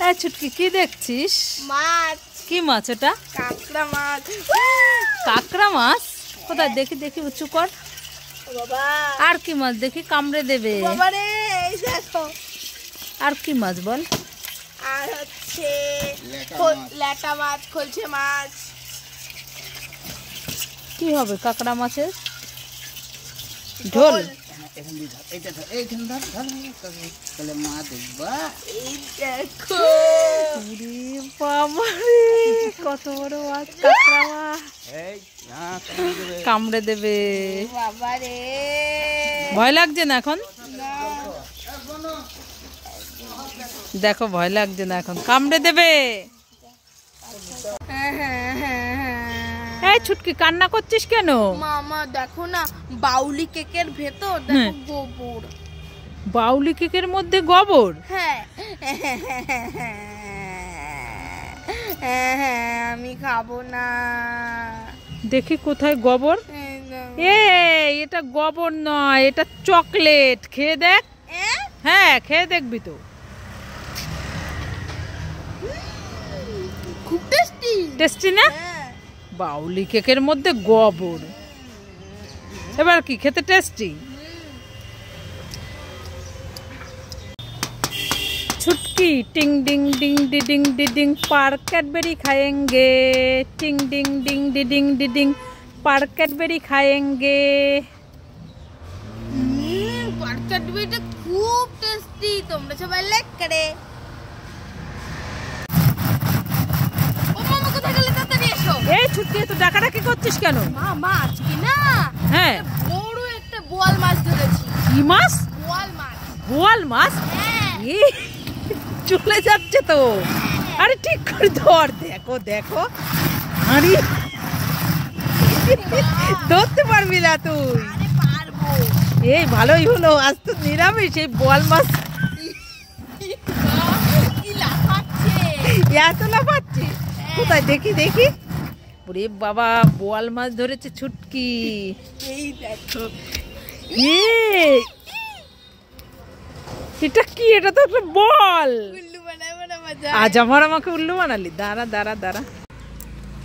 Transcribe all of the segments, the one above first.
এই ছুটকি কি দেখছিস? মাছ। কি মাছ এটা? কাঁকড়া মাছ। কাঁকড়া মাছ? কোথায় দেখি দেখি, উঁচু কর। বাবা, আর কি মাছ দেখি, কামড়ে দেবে। বাবা রে, এই দেখো। আর কি মাছ বল? আর হচ্ছে ল্যাটা মাছ, খলছে মাছ। কি হবে কাঁকড়া মাছের? ঝোল। এই দেখো। বাবা রে, কত বড় মাছ, কাঁকড়া মাছ। কামড়ে দেবে। বাবা রে, ভয় লাগছে না এখন? না। দেখো ভয় লাগছে না এখন, কামড়ে দেবে। এই ছুটকি কান্না করছিস কেন? মামা দেখো না, বাউলি কেকের ভেতর দেখো গোবর। বাউলি কেকের মধ্যে গোবর? হ্যাঁ, আমি খাবো না। দেখি কোথায় গোবর। এটা গোবর নয়, এটা চকলেট। খেয়ে দেখ। হ্যাঁ, খেয়ে দেখবি তো। খুব টেস্টি। টেস্টি না? বাউলি কেকের মধ্যে গোবর, এবার কি খেতে টেস্টি? छुटकी टिंग डिंग डिंग डिडिंग डिडिंग पर कैडबरी खाएंगे, टिंग डिंग डिंग डिडिंग डिडिंग पर कैडबरी खाएंगे। पर कैडबरीটা খুব টেস্টি, তোমরা সবাই লাইক করে। ও মামা কোথায় গেলে, তাড়াতাড়ি এসো। এই ছুটকি তো ডাকাডাকি করছিস কেন? মামা আজকে না, হ্যাঁ, বড় একটা বোয়াল মাছ ধরেছি। কি মাছ? বোয়াল মাছ। বোয়াল মাছ? হ্যাঁ, চলে যাচ্ছে তো। আরে ঠিক করে ধর। দেখো দেখো, আরে ধরতে পারবি না তুই? আরে পারবো। এই ভালোই হলো, আজ তো নিরামিষ। এই বোয়াল মাছ কি লাফাচ্ছে। এত লাফাচ্ছে কোথায়? দেখি দেখি। ওরে বাবা, বোয়াল মাছ ধরেছে ছুটকি। এই দেখো। এটা কি? এটা তো একটা বল। উল্লু বানাবো না মজা। আজ আমাকে উল্লু বানালি। দাঁড়া দাঁড়া দাঁড়া।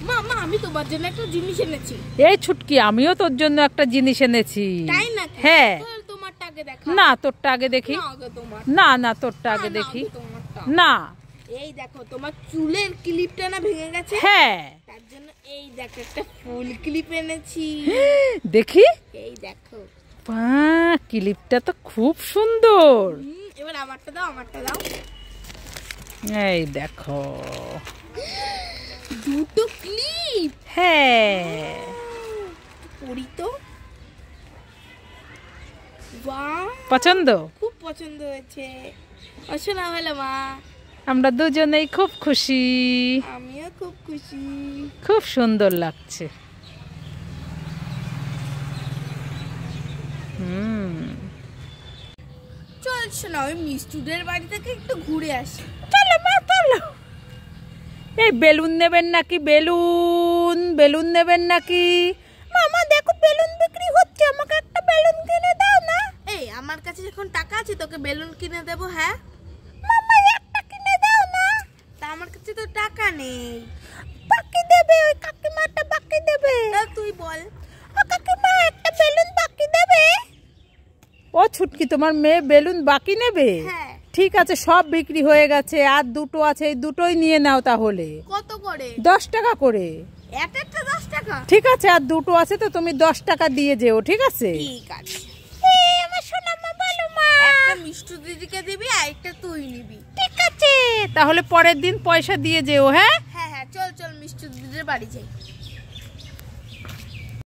মামা আমি তোমার জন্য একটা জিনিস এনেছি। এই ছুটকি, আমিও তোর জন্য একটা জিনিস এনেছি। তাই না? হ্যাঁ। তোমারটা আগে দেখা। না, তোরটা আগে দেখি। না, আগে তোমার। না না, তোরটা আগে দেখি। তোমারটা। না। এই দেখো, তোমার চুলের ক্লিপটা না ভেঙে গেছে। হ্যাঁ, তার জন্য এই দেখো একটা ফুল ক্লিপ এনেছি। দেখি। এই দেখো। ক্লিপটা তো খুব সুন্দর। এবার আমারটা দাও, আমারটা দাও। এই দেখো, দুটো ক্লিপ। হ্যাঁ। পরি তো। বাহ, পছন্দ? খুব পছন্দ হয়েছে। অশোনা হলো মা। আমরা দুজনেই খুব খুশি। আমিও খুব খুশি। খুব সুন্দর লাগছে। চল শোনা, ওই মিষ্টুদের বাড়ি থেকে একটু ঘুরে আসি। চলো মা, চলো। এই বেলুন নেবেন নাকি? বেলুন বেলুন নেবেন নাকি? মামা দেখো, বেলুন বিক্রি হচ্ছে, আমাকে একটা বেলুন কিনে দাও না। এই আমার কাছে যখন টাকা আছে তোকে বেলুন কিনে দেবো। হ্যাঁ মামা, একটা কিনে দাও না। তা আমার কাছে তো টাকা নেই। বাকি দেবে, ওই কাকিমাটা বাকি দেবে। তুই বল। ও কাকিমা, একটা বেলুন বাকি দেবে। ও ছুটকি, তোমার মেয়ে বেলুন বাকি নেবে? হ্যাঁ। ঠিক আছে, সব বিক্রি হয়ে গেছে, আর দুটো আছে, এই দুটোই নিয়ে নাও তাহলে। কত করে? 10 টাকা করে। একটা 10 টাকা? ঠিক আছে, আর দুটো আছে তো তুমি 10 টাকা দিয়ে যেও। ঠিক আছে? ঠিক আছে। আমার সোনা মা, বলো মা। একটা মিষ্টু দিদিকে দিবি, আর একটা তুই নিবি। ঠিক আছে, তাহলে পরের দিন পয়সা দিয়ে যেও। হ্যাঁ হ্যাঁ হ্যাঁ, চল চল মিষ্টু দিদির বাড়ি যাই।